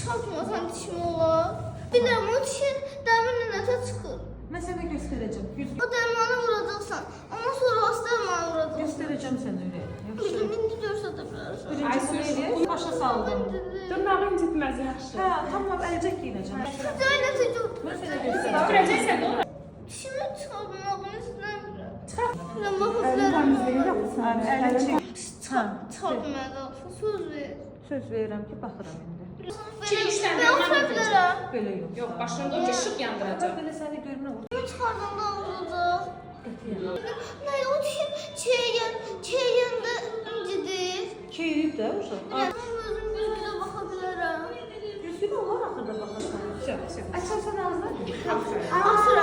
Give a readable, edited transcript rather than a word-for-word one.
Çıxartmasan dişim olar. Bilirəm, o dişin dəmirlə nətə çıxır. Mən sənə göstərəcəm. O dərmanı vuracaqsan. Ondan sonra o dərmanı vuracaqsan. Göstərəcəm sənə ürək. Bildim, indi görsədə bilərsən. Ay sür. Başa saldım. Dırnağı incitməz yaxşı. Hə, tamam, əlcək giyinəcəm. Güzel netice oldu. Mən sənə göstərəcəm. Sürəcəksən də ora. Dişimi çıxartmağını istəmirəm. Çıxart. Biləm, baxıb verəm. Əli çək. Çıxartmayacaqsan, söz ver. Söz verirəm ki, baxıram indi. Ben otura bilərəm. Belə yox. Yox, başdan dur ki, işıq yandıracaq. Belə səni görmə vur. Kimi çıxardanda olacaq. Nə, o dişim çeyyəndə incidir. Keyif də uşaq. Biləm, özüm güzgüdə baxa bilərəm. Üzgün olar axırda baxarsan. Все. Açarsan ağzına. Aferin. Asır